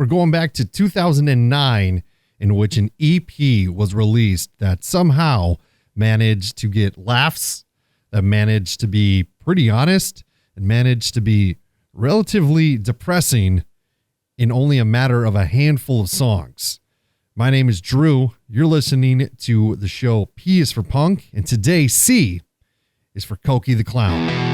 We're going back to 2009, in which an EP was released that somehow managed to get laughs, that managed to be pretty honest, and managed to be relatively depressing in only a matter of a handful of songs. My name is Drew. You're listening to the show P is for Punk, and today C is for Cokie the Clown.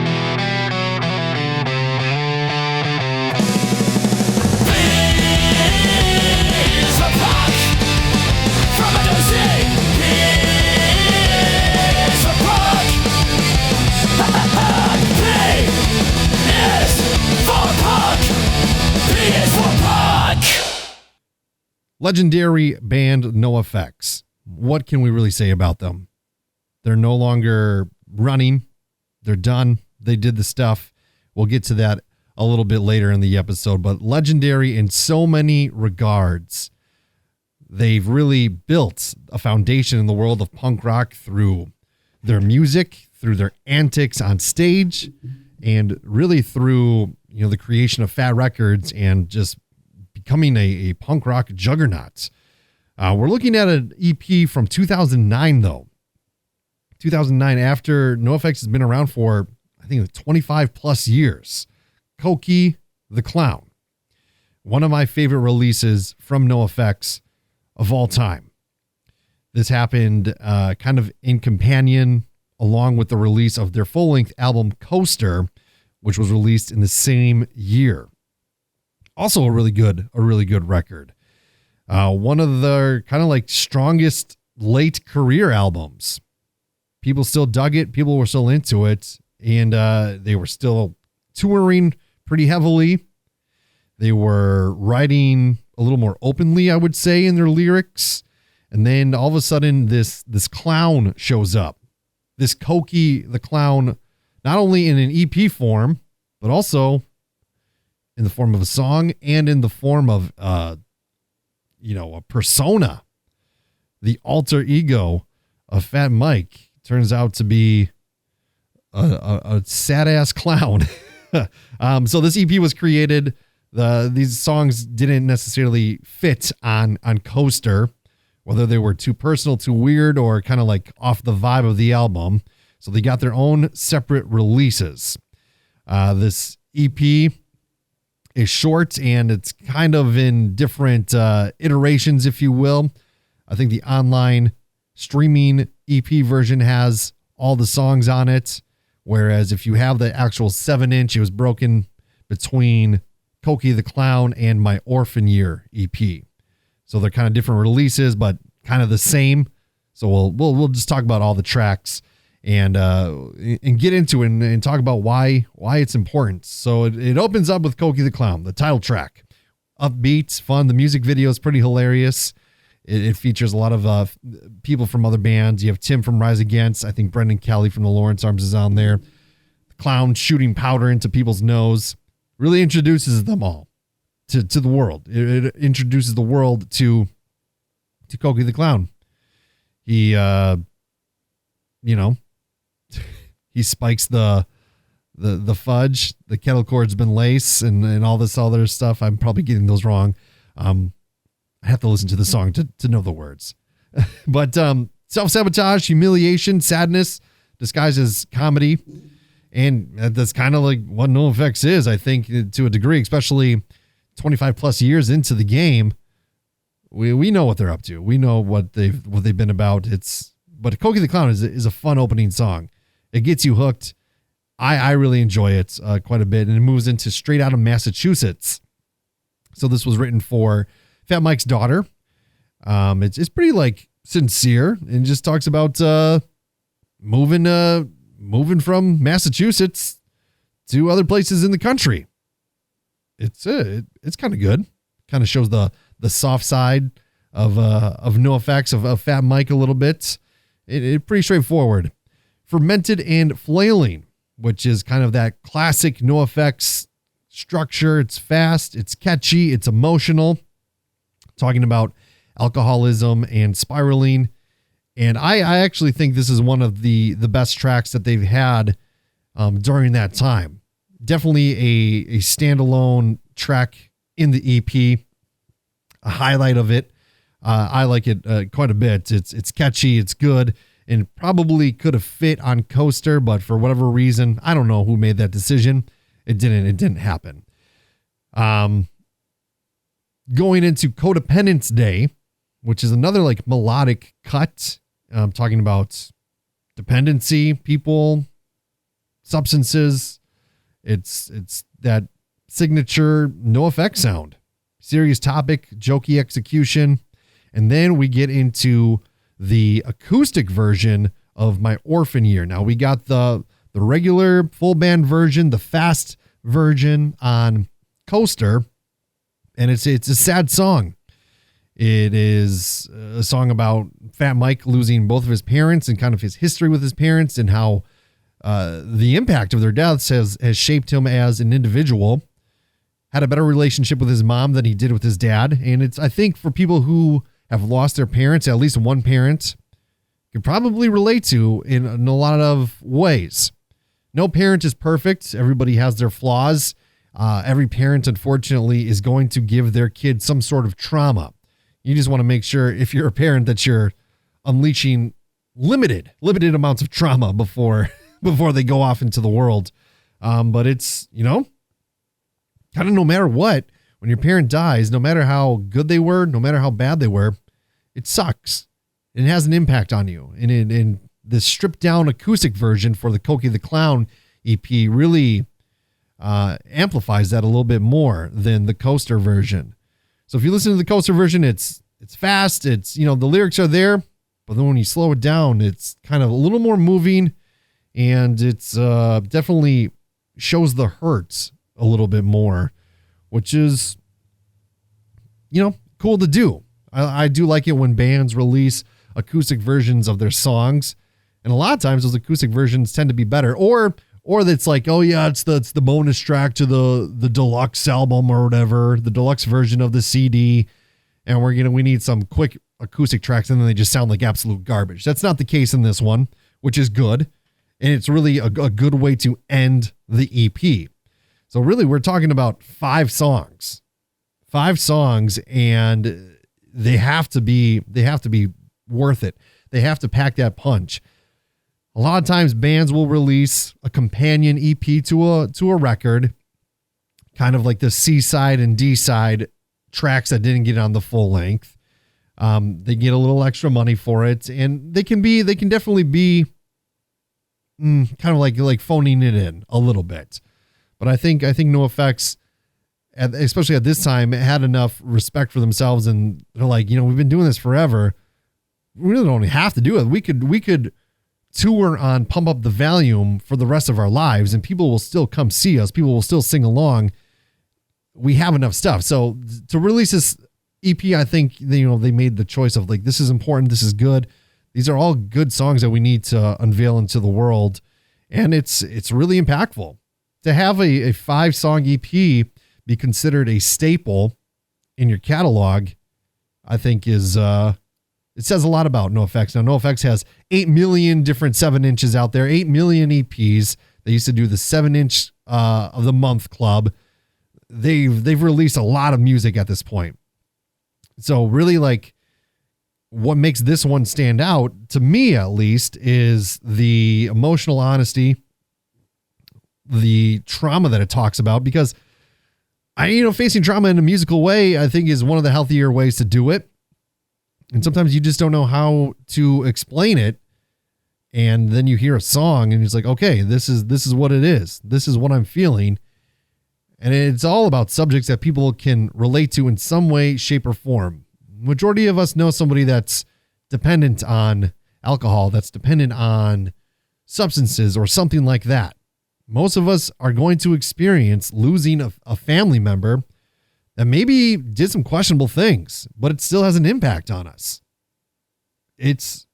Legendary band NOFX. What can we really say about them? They're no longer running. They're done. They did the stuff. We'll get to that a little bit later in the episode, but legendary in so many regards. They've really built a foundation in the world of punk rock through their music, through their antics on stage, and really through, the creation of Fat Records and just becoming a punk rock juggernaut. We're looking at an EP from 2009, though. 2009, after NOFX has been around for, I think, 25 plus years. Cokie the Clown. One of my favorite releases from NOFX of all time. This happened kind of in companion along with the release of their full-length album Coaster, which was released in the same year. Also a really good record. One of their kind of like strongest late career albums. People still dug it. People were still into it. And they were still touring pretty heavily. They were writing a little more openly, I would say, in their lyrics. And then all of a sudden this clown shows up. This Cokie the Clown, not only in an EP form, but also in the form of a song and in the form of, a persona. The alter ego of Fat Mike turns out to be a sad-ass clown. So this EP was created. These songs didn't necessarily fit on Coaster, whether they were too personal, too weird, or kind of like off the vibe of the album. So they got their own separate releases. This EP is short and it's kind of in different iterations, if you will. I think the online streaming EP version has all the songs on it. Whereas if you have the actual 7-inch, it was broken between Cokie the Clown and My Orphan Year EP. So they're kind of different releases, but kind of the same. So we'll just talk about all the tracks and get into it and talk about why it's important. So it opens up with Cokie the Clown, the title track. Upbeat, fun. The music video is pretty hilarious. It features a lot of people from other bands. You have Tim from Rise Against. I think Brendan Kelly from the Lawrence Arms is on there. The clown shooting powder into people's nose. Really introduces them all to the world. It introduces the world to Cokie the Clown. He, he spikes the fudge. The kettle cord's been lace and all this other stuff. I'm probably getting those wrong. I have to listen to the song to know the words. But self-sabotage, humiliation, sadness, disguised as comedy. And that's kind of like what NOFX is, I think, to a degree, especially 25 plus years into the game. We know what they're up to. We know what they've been about. But Cokie the Clown is a fun opening song. It gets you hooked. I really enjoy it quite a bit, and it moves into Straight Out of Massachusetts. So this was written for Fat Mike's daughter. It's pretty like sincere and just talks about moving from Massachusetts to other places in the country. It's kind of good. Kind of shows the soft side of NOFX, of Fat Mike a little bit. It's pretty straightforward. Fermented and Flailing, which is kind of that classic NOFX structure. It's fast, it's catchy, it's emotional. Talking about alcoholism and spiraling. And I actually think this is one of the best tracks that they've had during that time. Definitely a standalone track in the EP. a highlight of it. I like it quite a bit. It's catchy, it's good, and probably could have fit on Coaster, but for whatever reason, I don't know who made that decision. It didn't happen. Going into Codependence Day, which is another like melodic cut. Talking about dependency, people, substances. It's that signature NOFX sound. Serious topic, jokey execution. And then we get into the acoustic version of My Orphan Year. Now we got the regular full band version, the fast version on Coaster, and it's a sad song. It is a song about Fat Mike losing both of his parents and kind of his history with his parents and how the impact of their deaths has shaped him as an individual. Had a better relationship with his mom than he did with his dad. And it's, I think, for people who have lost their parents, at least one parent, can probably relate to in a lot of ways. No parent is perfect. Everybody has their flaws. Every parent, unfortunately, is going to give their kid some sort of trauma. You just want to make sure, if you're a parent, that you're unleashing limited amounts of trauma before they go off into the world. But it's, kind of no matter what, when your parent dies, no matter how good they were, no matter how bad they were, it sucks. It has an impact on you. And in the stripped down acoustic version for the Cokie the Clown EP really amplifies that a little bit more than the Coaster version. So if you listen to the Coaster version, it's fast. It's, the lyrics are there, but then when you slow it down, it's kind of a little more moving, and it's definitely shows the hurts a little bit more, which is, cool to do. I do like it when bands release acoustic versions of their songs, and a lot of times those acoustic versions tend to be better, or that's like, oh yeah, it's the bonus track to the deluxe album or whatever, the deluxe version of the CD, and we need some quick acoustic tracks, and then they just sound like absolute garbage. That's not the case in this one, which is good, and it's really a good way to end the EP. So really, we're talking about 5 songs, and they have to be worth it. They have to pack that punch. A lot of times bands will release a companion EP to a record, kind of like the C side and D side tracks that didn't get on the full length. They get a little extra money for it, and they can definitely be kind of like phoning it in a little bit. But I think NOFX, especially at this time, had enough respect for themselves, and they're like, we've been doing this forever. We really don't have to do it. We could tour on Pump Up the Volume for the rest of our lives, and people will still come see us. People will still sing along. We have enough stuff. So to release this EP, I think they made the choice of like, this is important. This is good. These are all good songs that we need to unveil into the world. And it's really impactful to have a 5-song EP be considered a staple in your catalog. I think is, it says a lot about NOFX. Now, NOFX has 8 million different 7-inches out there, 8 million EPs. They used to do the 7-inch of the month club. They've released a lot of music at this point. So really, like, what makes this one stand out, to me at least, is the emotional honesty, the trauma that it talks about, because facing trauma in a musical way, I think, is one of the healthier ways to do it. And sometimes you just don't know how to explain it. And then you hear a song and it's like, okay, this is what it is. This is what I'm feeling. And it's all about subjects that people can relate to in some way, shape, or form. Majority of us know somebody that's dependent on alcohol, that's dependent on substances or something like that. Most of us are going to experience losing a family member that maybe did some questionable things, but it still has an impact on us. It's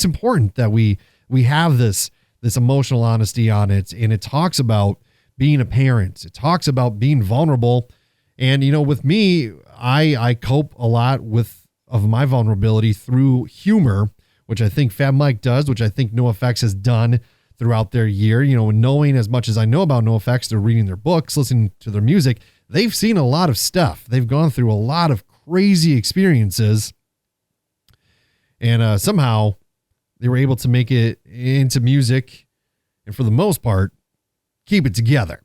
important that we have this emotional honesty on it, and it talks about being a parent. It talks about being vulnerable. And, with me, I cope a lot of my vulnerability through humor, which I think Fat Mike does, which I think NOFX has done throughout their year. Knowing as much as I know about NOFX, they're reading their books, listening to their music. They've seen a lot of stuff. They've gone through a lot of crazy experiences. And somehow they were able to make it into music and, for the most part, keep it together.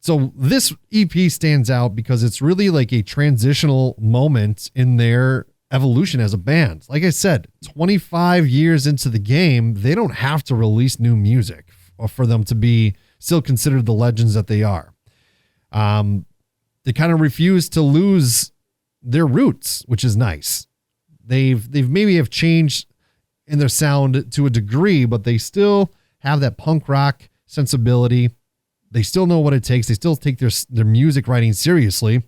So this EP stands out because it's really like a transitional moment in their evolution as a band. Like I said, 25 years into the game, they don't have to release new music for them to be still considered the legends that they are. They kind of refuse to lose their roots, which is nice. They've maybe have changed in their sound to a degree, but they still have that punk rock sensibility. They still know what it takes. They still take their music writing seriously.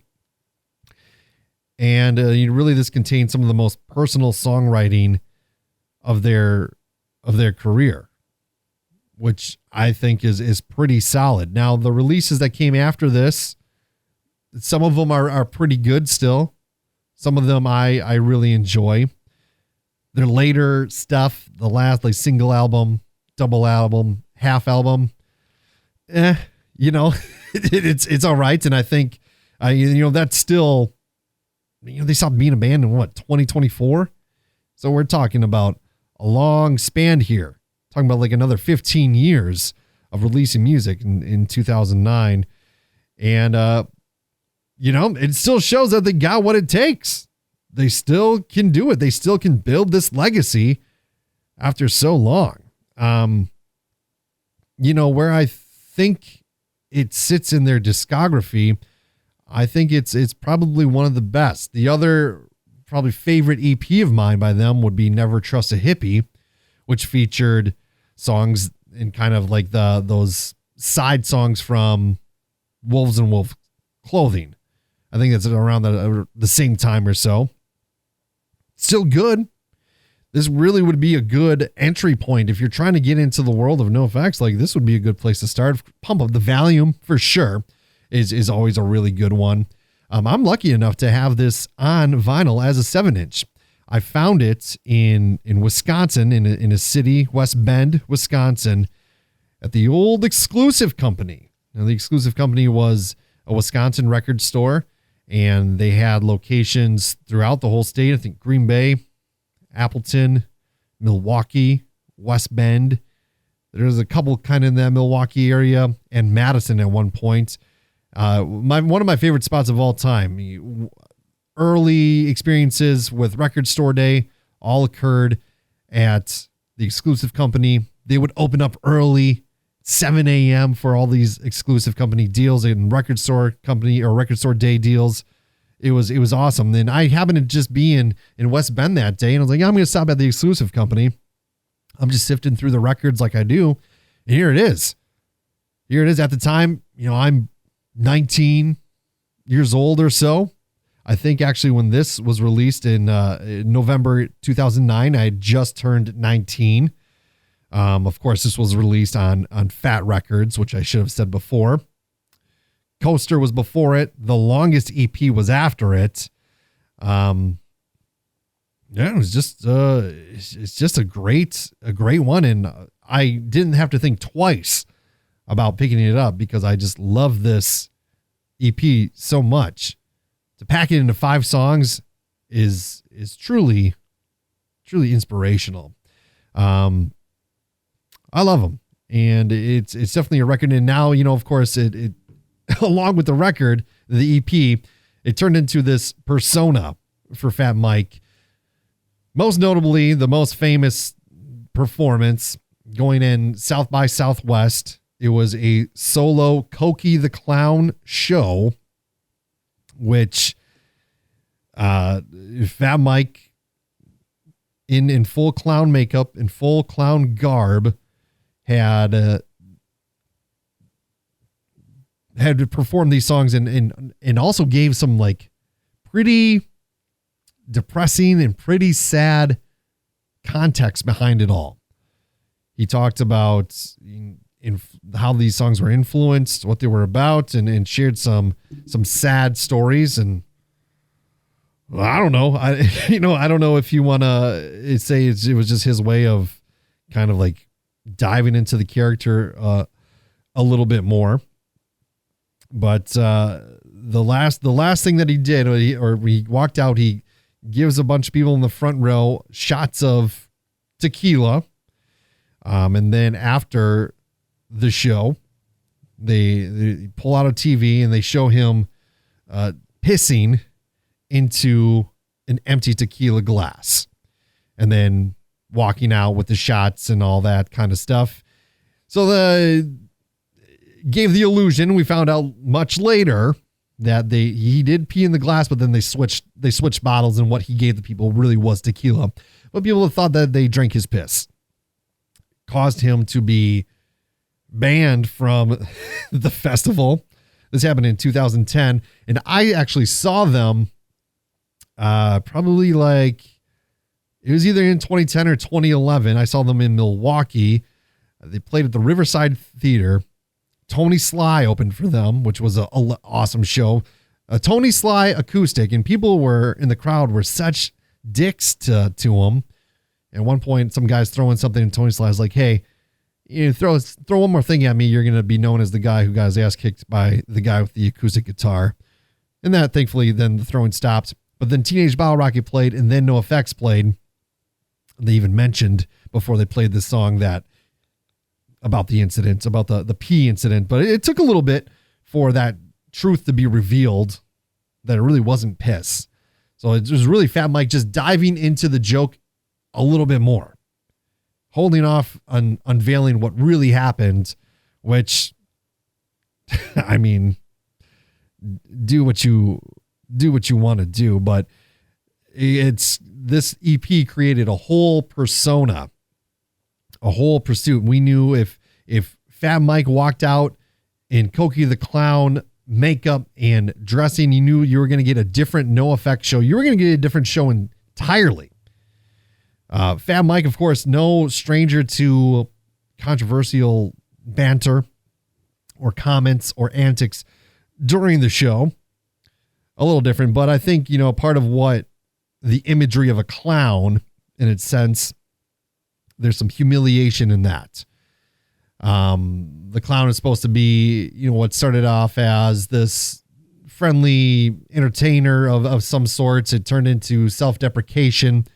And really, this contains some of the most personal songwriting of their career, which I think is pretty solid. Now, the releases that came after this, some of them are pretty good still. Some of them I really enjoy. Their later stuff, the last like single album, double album, half album, it's all right. And I think, that's still, they stopped being a band in 2024. So we're talking about a long span here, talking about like another 15 years of releasing music in 2009. And, it still shows that they got what it takes. They still can do it. They still can build this legacy after so long. Where I think it sits in their discography, I think it's probably one of the best. The other probably favorite EP of mine by them would be Never Trust a Hippie, which featured songs in kind of like those side songs from Wolves in Wolf Clothing. I think that's around the same time or so. Still good. This really would be a good entry point if you're trying to get into the world of NOFX. Like, this would be a good place to start. Pump Up the Volume for sure is always a really good one. I'm lucky enough to have this on vinyl as a 7-inch. I found it in Wisconsin, in a city, West Bend, Wisconsin, at the old Exclusive Company. Now, the Exclusive Company was a Wisconsin record store, and they had locations throughout the whole state. I think Green Bay, Appleton, Milwaukee, West Bend. There's a couple kind of in that Milwaukee area, and Madison at one point. One of my favorite spots of all time. Early experiences with Record Store Day all occurred at the Exclusive Company. They would open up early, 7 a.m. for all these Exclusive Company deals and Record Store Company or Record Store Day deals. It was awesome. Then I happened to just be in West Bend that day, and I was like, I'm going to stop at the Exclusive Company. I'm just sifting through the records like I do, and here it is. Here it is. At the time, I'm 19 years old or so. I think actually when this was released in November 2009, I had just turned 19. Of course, this was released on Fat Records, which I should have said before. Coaster was before it. The Longest EP was after it. It was just it's just a great one, and I didn't have to think twice about picking it up because I just love this EP so much. To pack it into 5 songs is truly inspirational. I love them, and it's definitely a record. And now, of course, it along with the record, the EP, it turned into this persona for Fat Mike. Most notably, the most famous performance going in South by Southwest. It was a solo Cokie the Clown show, which Fat Mike in full clown makeup, in full clown garb, had performed these songs and also gave some like pretty depressing and pretty sad context behind it all. He talked about how these songs were influenced, what they were about, and shared some sad stories. And well, I don't know. I don't know if you want to say it was just his way of kind of like diving into the character a little bit more. But the last thing that he did, or he walked out, he gives a bunch of people in the front row shots of tequila. And then after the show, they pull out a TV and they show him pissing into an empty tequila glass and then walking out with the shots and all that kind of stuff. So gave the illusion, we found out much later, that he did pee in the glass, but then they switched bottles, and what he gave the people really was tequila. But people have thought that they drank his piss. Caused him to be banned from the festival. This happened in 2010, and I actually saw them probably it was either in 2010 or 2011. I saw them in Milwaukee. They played at the Riverside Theater. Tony Sly opened for them, which was an awesome show. A Tony Sly acoustic, and people were in the crowd were such dicks to him. At one point, some guy's throwing something, and Tony Sly's like, "Hey, you throw one more thing at me, you're going to be known as the guy who got his ass kicked by the guy with the acoustic guitar." And that, thankfully, then the throwing stopped. But then Teenage Bottle Rocket played, and then NOFX played. They even mentioned before they played this song that about the incident, about the pee incident. But it took a little bit for that truth to be revealed, that it really wasn't piss. So it was really Fat Mike just diving into the joke a little bit more, holding off on unveiling what really happened, which, I mean, do what you want to do. But this EP created a whole persona, a whole pursuit. We knew if Fat Mike walked out in Cokie the Clown makeup and dressing, you knew you were going to get a different NOFX show. You were going to get a different show entirely. Fat Mike, of course, no stranger to controversial banter or comments or antics during the show. A little different, but I think, part of what the imagery of a clown, in its sense, there's some humiliation in that. The clown is supposed to be, what started off as this friendly entertainer of some sorts. It turned into self-deprecation,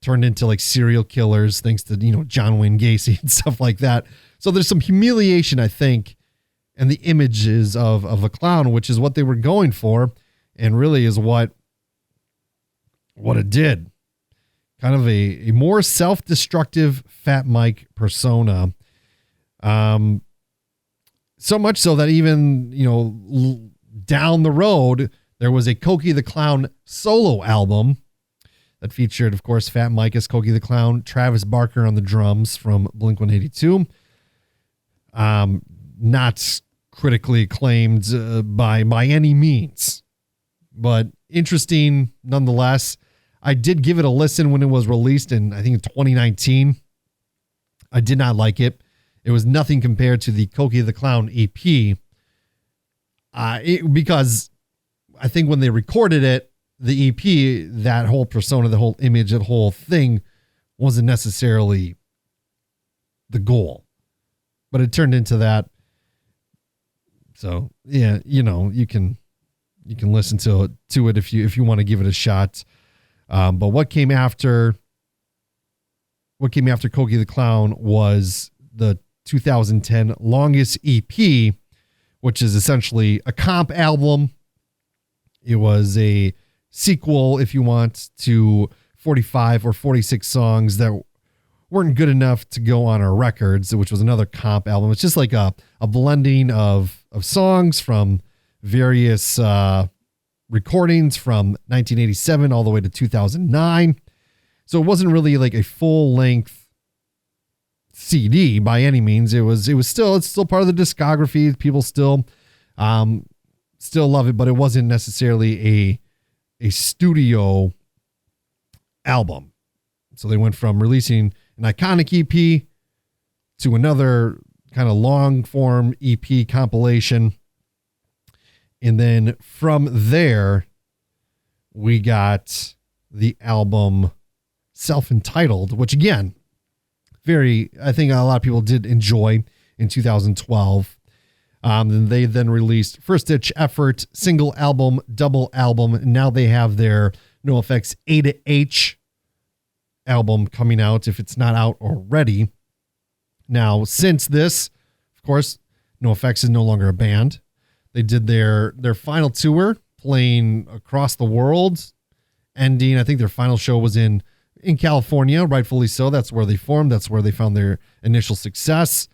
turned into like serial killers, thanks to, John Wayne Gacy and stuff like that. So there's some humiliation, I think, and the images of a clown, which is what they were going for, and really is what it did. Kind of a more self-destructive Fat Mike persona. So much so that even, down the road, there was a Cokie the Clown solo album that featured, of course, Fat Mike as Cokie the Clown, Travis Barker on the drums from Blink-182. Not critically acclaimed by any means, but interesting nonetheless. I did give it a listen when it was released in, I think, in 2019. I did not like it. It was nothing compared to the Cokie the Clown EP. Because I think when they recorded it, the EP, that whole persona, the whole image, that whole thing wasn't necessarily the goal. But it turned into that. So, yeah, you can listen to it if you want to give it a shot. But what came after Cokie the Clown was the 2010 Longest EP, which is essentially a comp album. It was a sequel, if you want, to 45 or 46 songs that weren't good enough to go on our records, which was another comp album. It's just like a blending of songs from various recordings from 1987 all the way to 2009. So it wasn't really like a full length CD by any means. It's still part of the discography. People still love it, but it wasn't necessarily a studio album. So they went from releasing an iconic EP to another kind of long form EP compilation. And then from there, we got the album Self-Entitled, which again, I think a lot of people did enjoy in 2012. And they then released First Ditch Effort, single album, double album. And now they have their NOFX A to H album coming out, if it's not out already. Now, since this, of course, NOFX is no longer a band. They did their final tour, playing across the world, ending, I think their final show was in California, rightfully so. That's where they formed. That's where they found their initial success.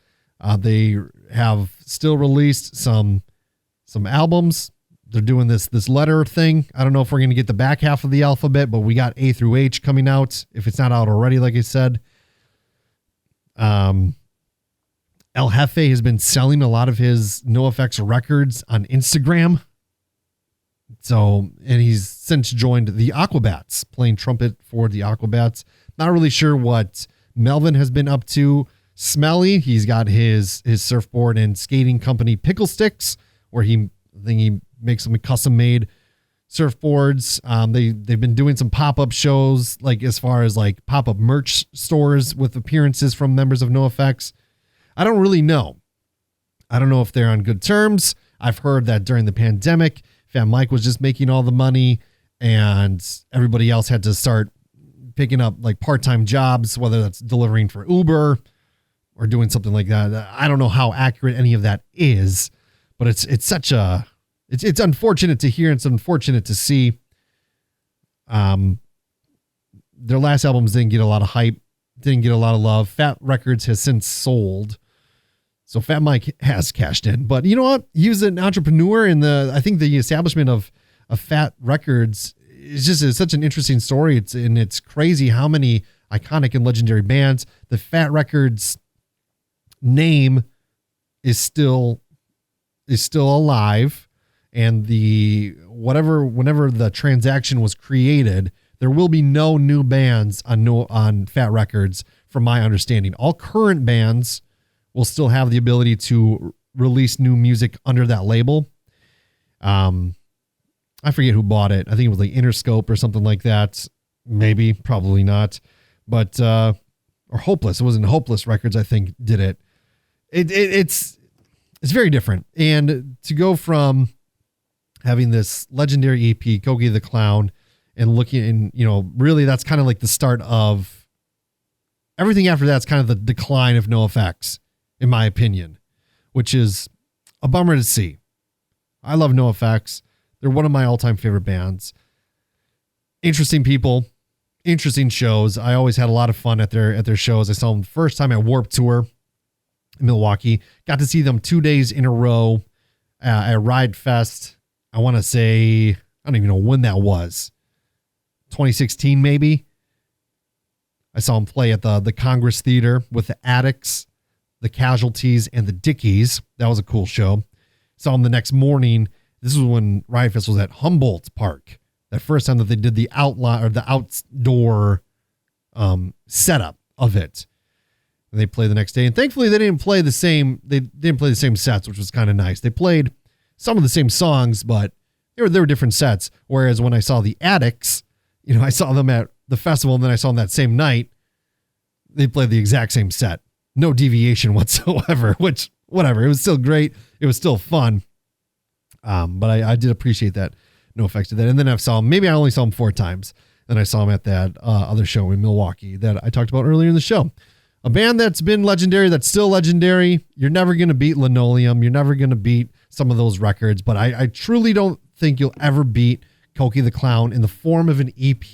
They have still released some albums. They're doing this letter thing. I don't know if we're going to get the back half of the alphabet, but we got A through H coming out, if it's not out already, like I said. El Jefe has been selling a lot of his NOFX records on Instagram. So, and he's since joined the Aquabats, playing trumpet for the Aquabats. Not really sure what Melvin has been up to. Smelly, he's got his surfboard and skating company Pickle Sticks, where he makes some custom made surfboards. They've been doing some pop-up shows, like as far as like pop-up merch stores with appearances from members of NOFX. I don't really know. I don't know if they're on good terms. I've heard that during the pandemic, Fat Mike was just making all the money and everybody else had to start picking up like part-time jobs, whether that's delivering for Uber or doing something like that. I don't know how accurate any of that is, but it's unfortunate to hear. And it's unfortunate to see. Their last albums didn't get a lot of hype, didn't get a lot of love. Fat Records has since sold. So Fat Mike has cashed in, but you know what? He was an entrepreneur I think the establishment of Fat Records is such an interesting story. It's crazy how many iconic and legendary bands. The Fat Records name is still alive, and whenever the transaction was created, there will be no new bands on Fat Records, from my understanding. All current bands will still have the ability to release new music under that label. I forget who bought it. I think it was like Interscope or something like that. Maybe, probably not. But or Hopeless. It wasn't Hopeless Records, I think, did it. It's very different. And to go from having this legendary EP, Cokie the Clown, and looking in, really that's kind of like the start of everything after that's kind of the decline of NOFX, in my opinion, which is a bummer to see. I love NOFX. They're one of my all-time favorite bands. Interesting people, interesting shows. I always had a lot of fun at their shows. I saw them the first time at Warped Tour in Milwaukee. Got to see them 2 days in a row at Ride Fest. I want to say, I don't even know when that was. 2016, maybe. I saw them play at the Congress Theater with the Addicts, the Casualties, and the Dickies. That was a cool show. Saw them the next morning. This was when Riot Fest was at Humboldt Park. That first time that they did the outdoor setup of it. And they played the next day. And thankfully they didn't play the same sets, which was kind of nice. They played some of the same songs, but they were different sets. Whereas when I saw the Addicts, I saw them at the festival, and then I saw them that same night. They played the exact same set. No deviation whatsoever, which, whatever. It was still great. It was still fun. But I did appreciate that. NOFX did that. And then I only saw them 4 times. Then I saw them at that other show in Milwaukee that I talked about earlier in the show. A band that's been legendary, that's still legendary. You're never going to beat Linoleum. You're never going to beat some of those records. But I truly don't think you'll ever beat Cokie the Clown in the form of an EP.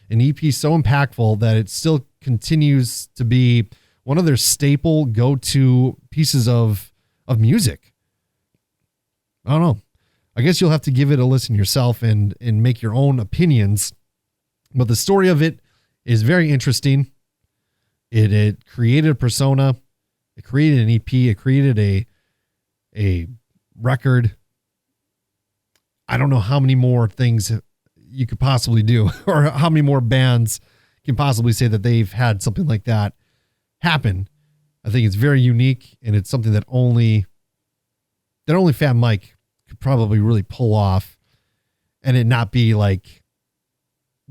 An EP so impactful that it still continues to be one of their staple go-to pieces of music. I don't know. I guess you'll have to give it a listen yourself and make your own opinions. But the story of it is very interesting. It created a persona. It created an EP. It created a record. I don't know how many more things you could possibly do, or how many more bands can possibly say that they've had something like that happen. I think it's very unique, and it's something that only Fat Mike could probably really pull off, and it not be like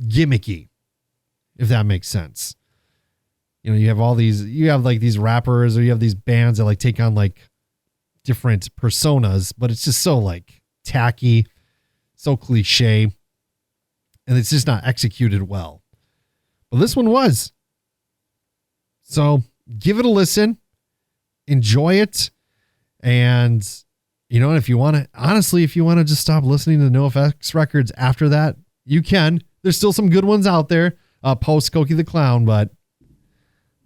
gimmicky, if that makes sense. You have like these rappers, or you have these bands that like take on like different personas, but it's just so like tacky, so cliche, and it's just not executed well. But this one was. So give it a listen, enjoy it, and you know, if you want to, honestly, if you want to just stop listening to NOFX records after that, you can. There's still some good ones out there post Cokie the Clown, but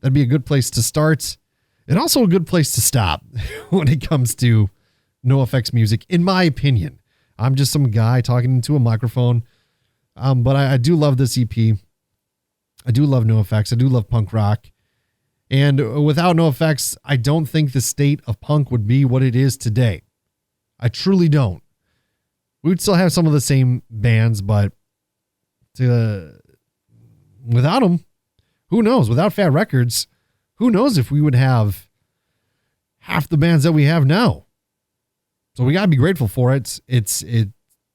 that'd be a good place to start. And also a good place to stop when it comes to NOFX music, in my opinion. I'm just some guy talking into a microphone. But I do love this EP. I do love NOFX. I do love punk rock. And without NOFX, I don't think the state of punk would be what it is today. I truly don't. We would still have some of the same bands, but without them, who knows? Without Fat Records, who knows if we would have half the bands that we have now. So we got to be grateful for it.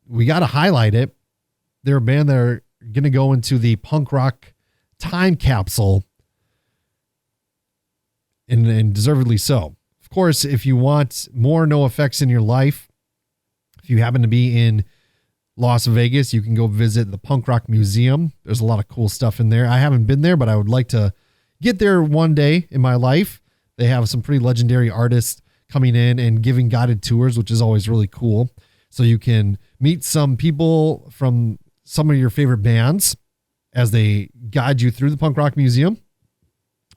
We got to highlight it. They're a band that are going to go into the punk rock time capsule, and deservedly so. Of course, if you want more NOFX in your life, if you happen to be in Las Vegas, you can go visit the Punk Rock Museum. There's a lot of cool stuff in there. I haven't been there, but I would like to get there one day in my life. They have some pretty legendary artists coming in and giving guided tours, which is always really cool. So you can meet some people from some of your favorite bands as they guide you through the Punk Rock Museum.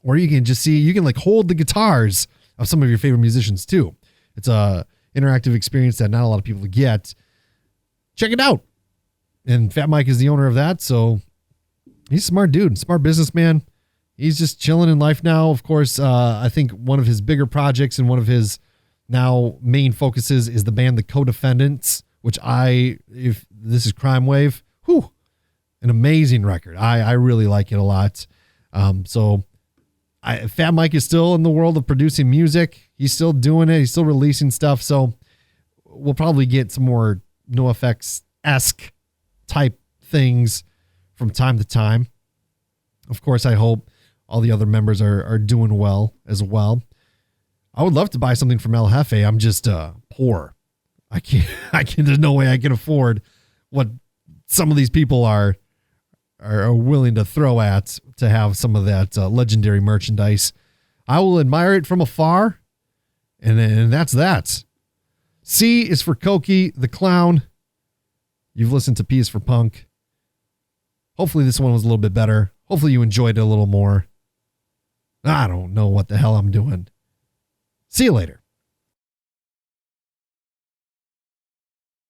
Or you can just see, you can like hold the guitars of some of your favorite musicians too. It's a interactive experience that not a lot of people get. Check it out. And Fat Mike is the owner of that. So he's a smart dude, smart businessman. He's just chilling in life now. Of course, I think one of his bigger projects and one of his now main focuses is the band The Co-Defendants, which if this is Crime Wave, an amazing record. I really like it a lot. Fat Mike is still in the world of producing music. He's still doing it. He's still releasing stuff. So we'll probably get some more NOFX-esque type things from time to time. Of course, I hope all the other members are doing well as well. I would love to buy something from El Jefe. I'm just poor. There's no way I can afford what some of these people are willing to throw at to have some of that legendary merchandise. I will admire it from afar, and that's that. C is for Cokie the Clown. You've listened to P is for Punk. Hopefully this one was a little bit better. Hopefully you enjoyed it a little more. I don't know what the hell I'm doing. See you later.